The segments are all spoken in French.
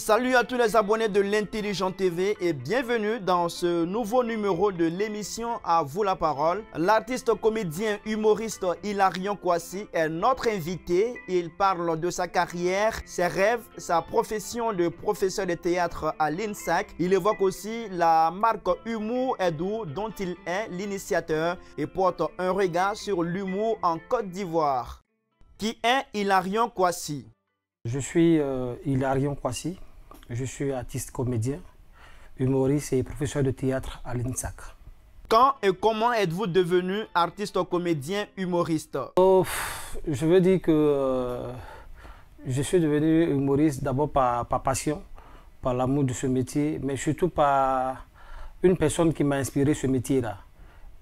Salut à tous les abonnés de l'Intelligent TV et bienvenue dans ce nouveau numéro de l'émission À vous la parole. L'artiste comédien humoriste Hilarion Kwasi est notre invité. Il parle de sa carrière, ses rêves, sa profession de professeur de théâtre à l'INSAC. Il évoque aussi la marque Humour Edou dont il est l'initiateur et porte un regard sur l'humour en Côte d'Ivoire. Qui est Hilarion Kwasi? Je suis Hilarion Kwasi. Je suis artiste comédien, humoriste et professeur de théâtre à l'INSAC. Quand et comment êtes-vous devenu artiste comédien humoriste? Je veux dire que je suis devenu humoriste d'abord par passion, par l'amour de ce métier, mais surtout par une personne qui m'a inspiré ce métier-là,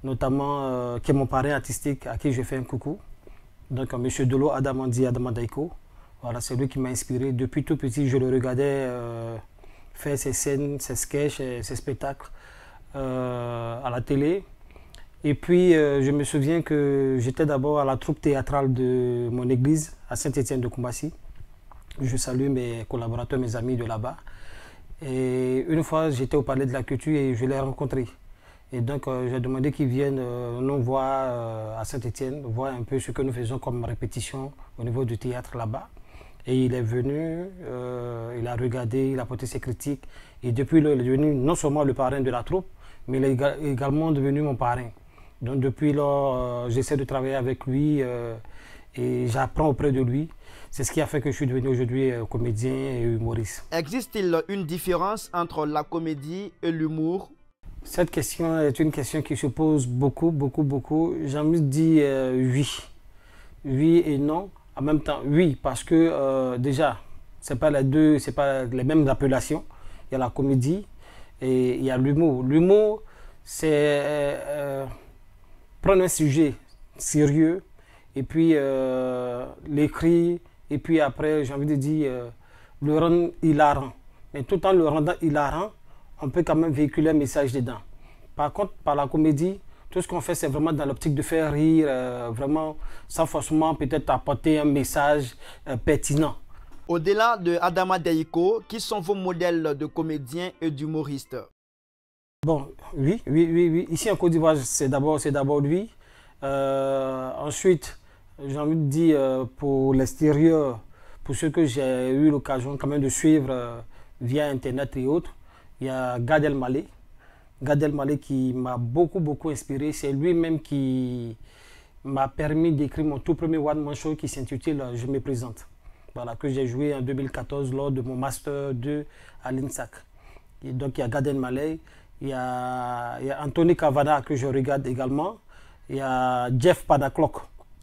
notamment qui est mon parrain artistique à qui je fais un coucou, donc M. Dolo Adamandi Adamadaiko. Voilà, c'est lui qui m'a inspiré. Depuis tout petit, je le regardais faire ses scènes, ses sketchs, ses spectacles à la télé. Et puis, je me souviens que j'étais d'abord à la troupe théâtrale de mon église, à Saint-Étienne de Koumbassi. Je salue mes collaborateurs, mes amis de là-bas. Et une fois, j'étais au Palais de la Culture et je l'ai rencontré. Et donc, j'ai demandé qu'ils viennent nous voir à Saint-Étienne, voir un peu ce que nous faisons comme répétition au niveau du théâtre là-bas. Et il est venu, il a regardé, il a porté ses critiques. Et depuis là, il est devenu non seulement le parrain de la troupe, mais il est également devenu mon parrain. Donc depuis là, j'essaie de travailler avec lui et j'apprends auprès de lui. C'est ce qui a fait que je suis devenu aujourd'hui comédien et humoriste. Existe-t-il une différence entre la comédie et l'humour? Cette question est une question qui se pose beaucoup. J'ai envie de dire oui. Oui et non. En même temps, oui, parce que déjà, ce n'est pas les mêmes appellations. Il y a la comédie et il y a l'humour. L'humour, c'est prendre un sujet sérieux et puis l'écrire et puis après, j'ai envie de dire, le rendre hilarant. Mais tout en le rendant hilarant, on peut quand même véhiculer un message dedans. Par contre, par la comédie, tout ce qu'on fait, c'est vraiment dans l'optique de faire rire, vraiment sans forcément peut-être apporter un message pertinent. Au-delà de Adama Daiko, qui sont vos modèles de comédiens et d'humoristes? Bon, oui. Ici en Côte d'Ivoire, c'est d'abord lui. Ensuite, j'ai envie de dire pour l'extérieur, pour ceux que j'ai eu l'occasion quand même de suivre via Internet et autres, il y a Gad Elmaleh. Gad Elmaleh qui m'a beaucoup inspiré. C'est lui-même qui m'a permis d'écrire mon tout premier one-man show qui s'intitule Je me présente. Voilà, que j'ai joué en 2014 lors de mon Master 2 à l'INSAC. Et donc il y a Gad Elmaleh, il y a Anthony Cavana que je regarde également. Il y a Jeff Panaclock,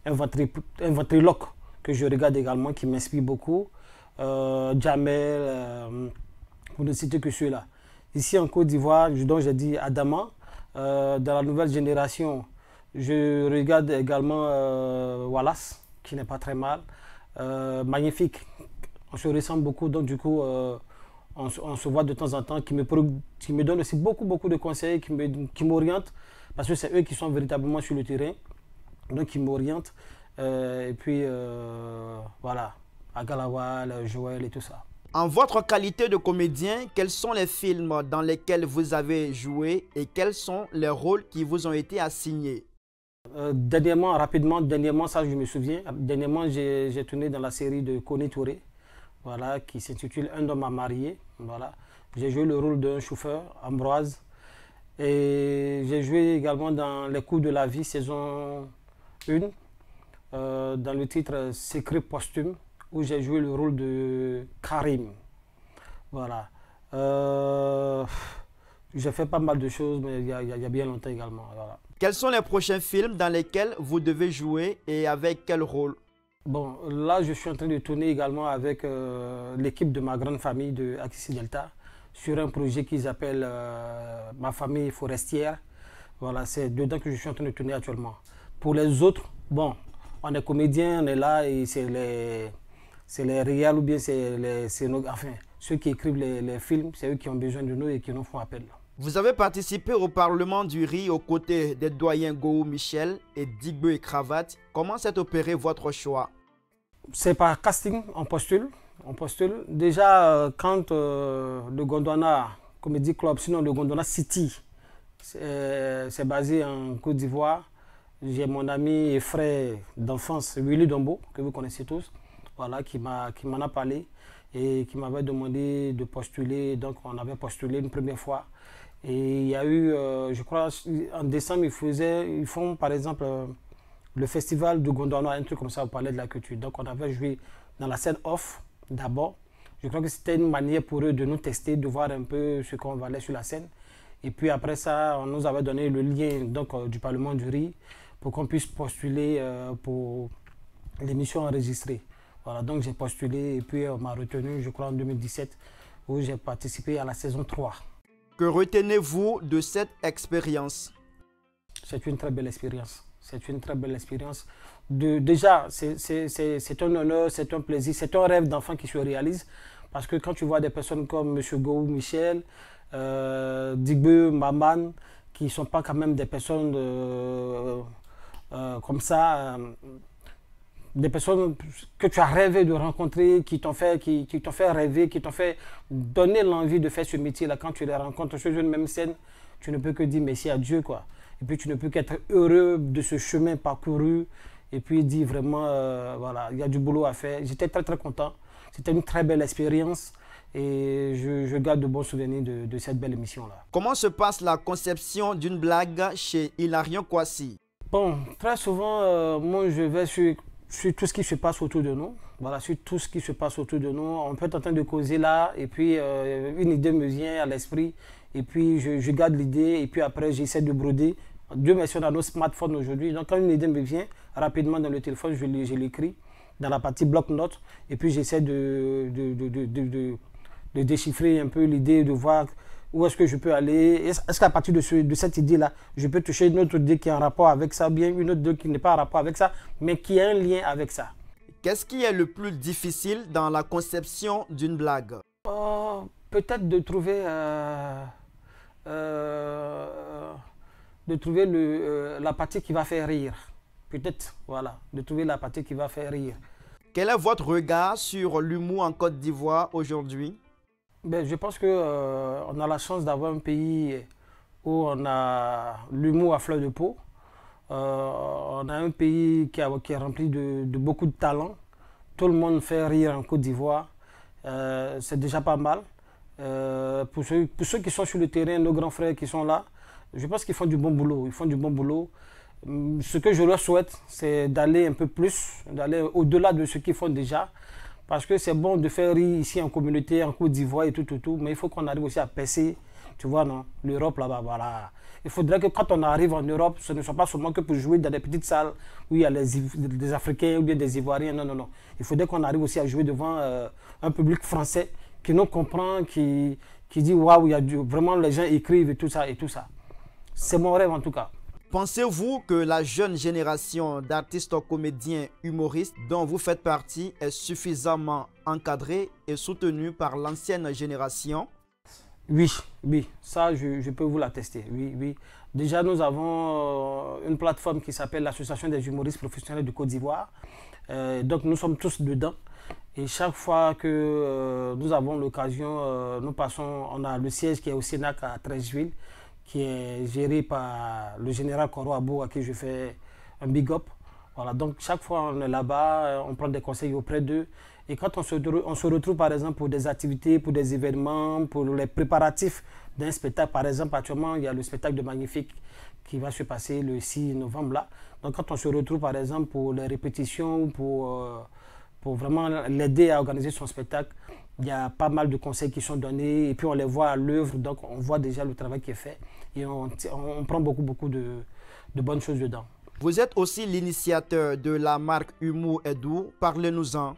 un ventriloque que je regarde également qui m'inspire beaucoup. Jamel, pour ne citer que ceux-là. Ici en Côte d'Ivoire, dont j'ai dit Adama, dans la nouvelle génération, je regarde également Wallace, qui n'est pas très mal. Magnifique, on se ressemble beaucoup, donc du coup, on se voit de temps en temps, qui me donne aussi beaucoup de conseils, qui m'orientent, parce que c'est eux qui sont véritablement sur le terrain, donc ils m'orientent. Et puis, voilà, Agalawal, Joël et tout ça. En votre qualité de comédien, quels sont les films dans lesquels vous avez joué et quels sont les rôles qui vous ont été assignés? Dernièrement, ça je me souviens, dernièrement j'ai tourné dans la série de Koné Touré, voilà, qui s'intitule Un homme à marier. Voilà. J'ai joué le rôle d'un chauffeur, Ambroise, et j'ai joué également dans Les coups de la vie, saison 1, dans le titre Secret posthume, où j'ai joué le rôle de Karim. Voilà. J'ai fait pas mal de choses, mais il y a bien longtemps également. Voilà. Quels sont les prochains films dans lesquels vous devez jouer et avec quel rôle? Bon, là, je suis en train de tourner également avec l'équipe de ma grande famille de Axis Delta sur un projet qu'ils appellent Ma famille forestière. Voilà, c'est dedans que je suis en train de tourner actuellement. Pour les autres, bon, on est comédien, on est là et c'est les réals ou bien enfin, ceux qui écrivent les films, c'est eux qui ont besoin de nous et qui nous font appel. Vous avez participé au Parlement du Riz aux côtés des doyens Gou Michel et Digbe et Cravate. Comment s'est opéré votre choix? C'est par casting, on postule. On postule. Déjà, quand le Gondwana Comedy Club, sinon le Gondwana City, c'est basé en Côte d'Ivoire, j'ai mon ami et frère d'enfance, Willy Dombo, que vous connaissez tous, voilà, qui m'en a parlé et qui m'avait demandé de postuler. Donc, on avait postulé une première fois. Et il y a eu, je crois, en décembre, ils font par exemple le festival du Gondwana, un truc comme ça au Palais de la Culture. Donc, on avait joué dans la scène off d'abord. Je crois que c'était une manière pour eux de nous tester, de voir un peu ce qu'on valait sur la scène. Et puis après ça, on nous avait donné le lien donc, du Parlement du Riz pour qu'on puisse postuler pour l'émission enregistrée. Voilà, donc j'ai postulé et puis on m'a retenu, je crois, en 2017, où j'ai participé à la saison 3. Que retenez-vous de cette expérience? C'est une très belle expérience. C'est une très belle expérience. Déjà, c'est un honneur, c'est un plaisir, c'est un rêve d'enfant qui se réalise. Parce que quand tu vois des personnes comme M. Gou Michel, Digbe, Maman, qui ne sont pas quand même des personnes comme ça, des personnes que tu as rêvé de rencontrer, qui t'ont fait rêver, qui t'ont fait donner l'envie de faire ce métier-là. Quand tu les rencontres sur une même scène, tu ne peux que dire merci à Dieu, quoi. Et puis tu ne peux qu'être heureux de ce chemin parcouru. Et puis dire vraiment, voilà, il y a du boulot à faire. J'étais très très content. C'était une très belle expérience. Et je garde de bons souvenirs de cette belle émission-là. Comment se passe la conception d'une blague chez Hilarion Kwasi? Bon, très souvent, moi je vais sur tout ce qui se passe autour de nous. Voilà, sur tout ce qui se passe autour de nous. On peut être en train de causer là, et puis une idée me vient à l'esprit, et puis je garde l'idée, et puis après j'essaie de broder. Dieu merci, on a nos smartphones aujourd'hui. Donc quand une idée me vient, rapidement dans le téléphone, je l'écris dans la partie bloc-notes, et puis j'essaie de déchiffrer un peu l'idée, de voir où est-ce que je peux aller. Est-ce qu'à partir de cette idée-là, je peux toucher une autre idée qui est en rapport avec ça, bien une autre idée qui n'est pas en rapport avec ça, mais qui a un lien avec ça. Qu'est-ce qui est le plus difficile dans la conception d'une blague? Peut-être de trouver, la partie qui va faire rire. Peut-être, voilà, de trouver la partie qui va faire rire. Quel est votre regard sur l'humour en Côte d'Ivoire aujourd'hui? Ben, je pense qu'on a la chance d'avoir un pays où on a l'humour à fleur de peau. On a un pays qui est rempli de beaucoup de talent. Tout le monde fait rire en Côte d'Ivoire. C'est déjà pas mal. Pour ceux qui sont sur le terrain, nos grands frères qui sont là, je pense qu'ils font du bon boulot. Ils font du bon boulot. Ce que je leur souhaite, c'est d'aller un peu plus, d'aller au-delà de ce qu'ils font déjà. Parce que c'est bon de faire rire ici en communauté, en Côte d'Ivoire et tout, mais il faut qu'on arrive aussi à percer, tu vois, non, l'Europe là-bas, voilà. Il faudrait que quand on arrive en Europe, ce ne soit pas seulement que pour jouer dans des petites salles où il y a des Africains ou bien des Ivoiriens, non, non, non. Il faudrait qu'on arrive aussi à jouer devant un public français qui nous comprend, qui dit waouh, il y a vraiment les gens écrivent et tout ça et tout ça. C'est mon rêve en tout cas. Pensez-vous que la jeune génération d'artistes comédiens humoristes dont vous faites partie est suffisamment encadrée et soutenue par l'ancienne génération? Oui, oui, ça je peux vous l'attester, oui, oui. Déjà nous avons une plateforme qui s'appelle l'Association des humoristes professionnels de Côte d'Ivoire. Donc nous sommes tous dedans. Et chaque fois que nous avons l'occasion, nous passons, on a le siège qui est au Sénac à Treichville, qui est géré par le général Koro Abou, à qui je fais un big up. Voilà, donc chaque fois on est là-bas, on prend des conseils auprès d'eux. Et quand on se retrouve par exemple pour des activités, pour des événements, pour les préparatifs d'un spectacle, par exemple actuellement il y a le spectacle de Magnifique qui va se passer le 6 novembre là. Donc quand on se retrouve par exemple pour les répétitions, pour vraiment l'aider à organiser son spectacle, il y a pas mal de conseils qui sont donnés et puis on les voit à l'œuvre, donc on voit déjà le travail qui est fait et on prend beaucoup de bonnes choses dedans. Vous êtes aussi l'initiateur de la marque Humour est doux, parlez-nous-en.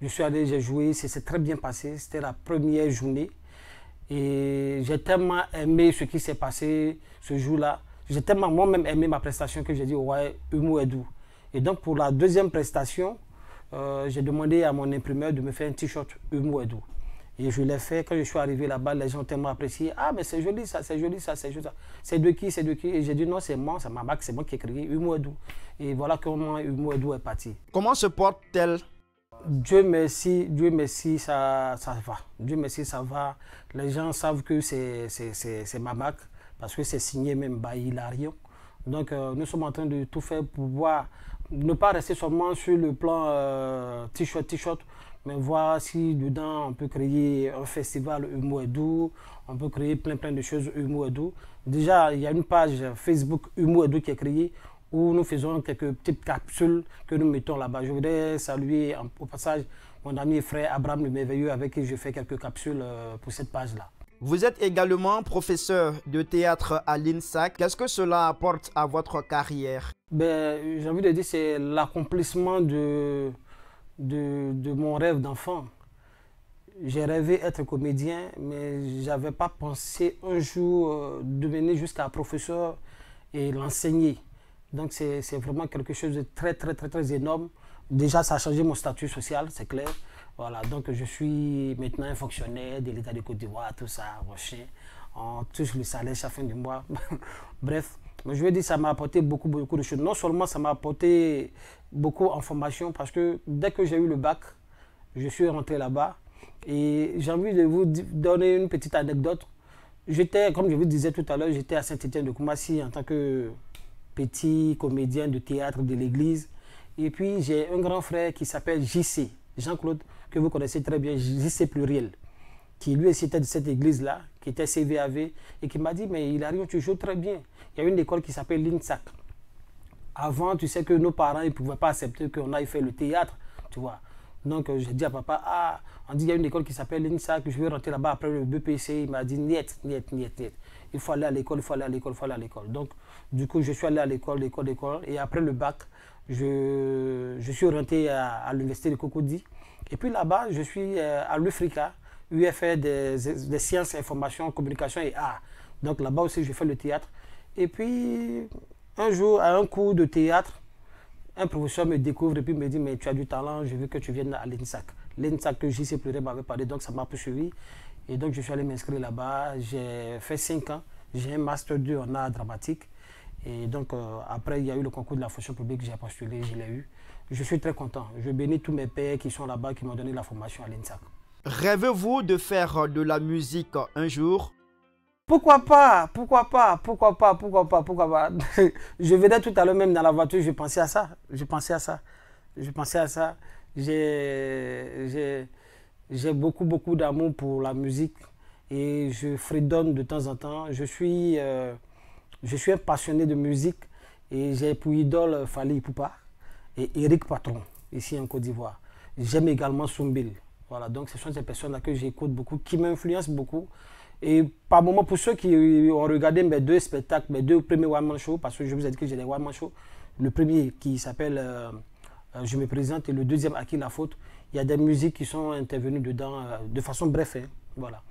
Je suis allé, j'ai joué, c'est très bien passé, c'était la première journée et j'ai tellement aimé ce qui s'est passé ce jour-là. J'ai tellement moi-même aimé ma prestation que j'ai dit ouais, Humour est doux. Et donc pour la deuxième prestation, j'ai demandé à mon imprimeur de me faire un t-shirt Humour est doux. Et je l'ai fait. Quand je suis arrivé là-bas, les gens ont tellement apprécié. Ah, mais c'est joli ça, c'est joli ça, c'est joli ça. C'est de qui, c'est de qui? Et j'ai dit non, c'est moi, c'est ma marque, c'est moi qui ai créé Humour est doux. Et voilà comment Humour est doux est parti. Comment se porte-t-elle? Dieu merci, ça va. Dieu merci, ça va. Les gens savent que c'est ma marque parce que c'est signé même by Hilarion. Donc nous sommes en train de tout faire pour voir, ne pas rester seulement sur le plan t-shirt, mais voir si dedans on peut créer un festival Humour Edu, on peut créer plein de choses Humour Edu. Déjà, il y a une page Facebook Humour Edu qui est créée où nous faisons quelques petites capsules que nous mettons là-bas. Je voudrais saluer au passage mon ami et frère Abraham le Merveilleux avec qui je fais quelques capsules pour cette page-là. Vous êtes également professeur de théâtre à l'INSAC. Qu'est-ce que cela apporte à votre carrière? J'ai envie de dire que c'est l'accomplissement de mon rêve d'enfant. J'ai rêvé être comédien, mais je n'avais pas pensé un jour devenir jusqu'à professeur et l'enseigner. Donc c'est vraiment quelque chose de très énorme. Déjà, ça a changé mon statut social, c'est clair. Voilà, donc je suis maintenant un fonctionnaire de l'État de Côte d'Ivoire, tout ça, chien. On touche le salaire chaque fin du mois. Bref, mais je veux dire, ça m'a apporté beaucoup de choses. Non seulement ça m'a apporté beaucoup en formation, parce que dès que j'ai eu le bac, je suis rentré là-bas. Et j'ai envie de vous donner une petite anecdote. J'étais, comme je vous disais tout à l'heure, j'étais à Saint-Étienne-de-Koumassi en tant que petit comédien de théâtre de l'église. Et puis j'ai un grand frère qui s'appelle JC, Jean-Claude, que vous connaissez très bien, JC Pluriel, qui lui était de cette église-là, qui était CVAV, et qui m'a dit, mais Hilarion, tu joues très bien. Il y a une école qui s'appelle l'INSAC. Avant, tu sais que nos parents ne pouvaient pas accepter qu'on aille faire le théâtre, tu vois. Donc j'ai dit à papa, ah, on dit il y a une école qui s'appelle l'INSAC, je vais rentrer là-bas après le BPC. Il m'a dit, niet. Il faut aller à l'école, il faut aller à l'école. Donc du coup, je suis allé à l'école, et après le bac, je suis rentré à l'université de Cocody. Et puis là-bas, je suis à l'UFRICA, UFR des sciences, information, communication et art. Donc là-bas aussi, je fais le théâtre. Et puis, un jour, à un cours de théâtre, un professeur me découvre et puis me dit, mais tu as du talent, je veux que tu viennes à l'INSAC. L'INSAC que JC Pluriel m'avait parlé, donc ça m'a poursuivi. Et donc je suis allé m'inscrire là-bas. J'ai fait 5 ans. J'ai un master 2 en art dramatique. Et donc après, il y a eu le concours de la fonction publique, j'ai postulé, je l'ai eu. Je suis très content. Je bénis tous mes pairs qui sont là-bas, qui m'ont donné la formation à l'INSAC. Rêvez-vous de faire de la musique un jour? Pourquoi pas? Je venais tout à l'heure même dans la voiture, je pensais à ça. J'ai beaucoup d'amour pour la musique et je fredonne de temps en temps. Je suis un passionné de musique et j'ai pour idole Fally Ipupa et Eric Patron, ici en Côte d'Ivoire. J'aime également Soumbil. Voilà, donc ce sont ces personnes-là que j'écoute beaucoup, qui m'influencent beaucoup. Et par moment, pour ceux qui ont regardé mes 2 spectacles, mes 2 premiers one-man shows, parce que je vous ai dit que j'ai des one-man shows, le premier qui s'appelle Je me présente et le deuxième À qui la faute, il y a des musiques qui sont intervenues dedans de façon bref, hein, voilà,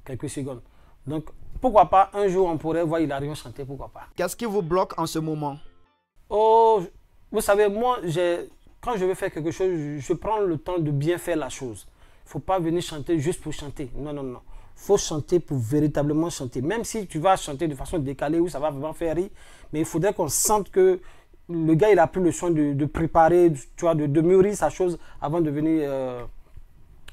quelques secondes. Donc pourquoi pas, un jour on pourrait voir Hilarion chanter, pourquoi pas. Qu'est-ce qui vous bloque en ce moment? Oh, vous savez, moi, quand je veux faire quelque chose, je prends le temps de bien faire la chose. Il ne faut pas venir chanter juste pour chanter, non. Il faut chanter pour véritablement chanter. Même si tu vas chanter de façon décalée ou ça va vraiment faire rire, mais il faudrait qu'on sente que le gars il a pris le soin de préparer, tu vois, de mûrir sa chose avant de venir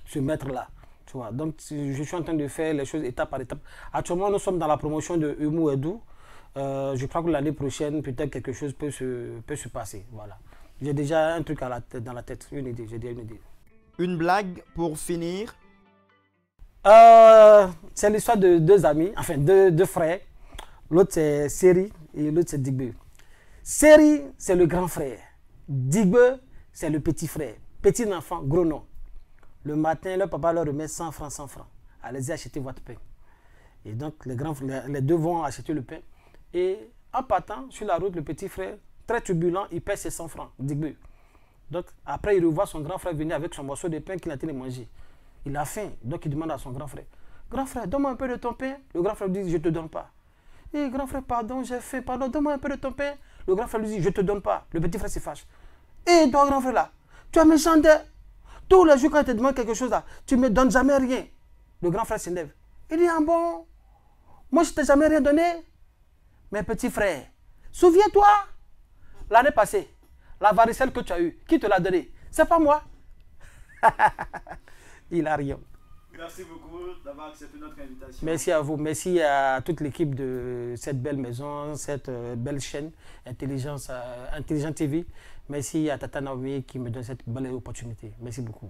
se mettre là. Tu vois. Donc je suis en train de faire les choses étape par étape. Actuellement, nous sommes dans la promotion de Humour Edu. Je crois que l'année prochaine, peut-être quelque chose peut se passer. Voilà. J'ai déjà un truc dans la tête, une idée, j'ai déjà une idée. Une blague pour finir? C'est l'histoire de 2 amis, enfin 2 frères. L'autre c'est Seri et l'autre c'est Digbe. Seri, c'est le grand frère. Digbe, c'est le petit frère. Petit enfant, gros nom. Le matin, leur papa leur remet 100 francs. Allez-y acheter votre pain. Et donc les 2 vont acheter le pain. Et en partant sur la route, le petit frère, très turbulent, il perd ses 100 francs. Digbe. Donc après, il revoit son grand frère venir avec son morceau de pain qu'il a en train de manger. Il a faim, donc il demande à son grand frère. Grand frère, donne-moi un peu de ton pain. Le grand frère lui dit, je ne te donne pas. Et grand frère, pardon, j'ai faim, pardon, donne-moi un peu de ton pain. Le grand frère lui dit, je ne te donne pas. Le petit frère se fâche. Et toi, grand frère, là, tu as méchant de... Tous les jours quand il te demande quelque chose, là, tu ne me donnes jamais rien. Le grand frère s'élève. Il dit, ah bon, moi je ne t'ai jamais rien donné. Mais petit frère, souviens-toi, l'année passée, la varicelle que tu as eue, qui te l'a donné? C'est pas moi. Hilarion. Merci beaucoup d'avoir accepté notre invitation. Merci à vous, merci à toute l'équipe de cette belle maison, cette belle chaîne Intelligent TV. Merci à Tata Naomi qui me donne cette belle opportunité. Merci beaucoup.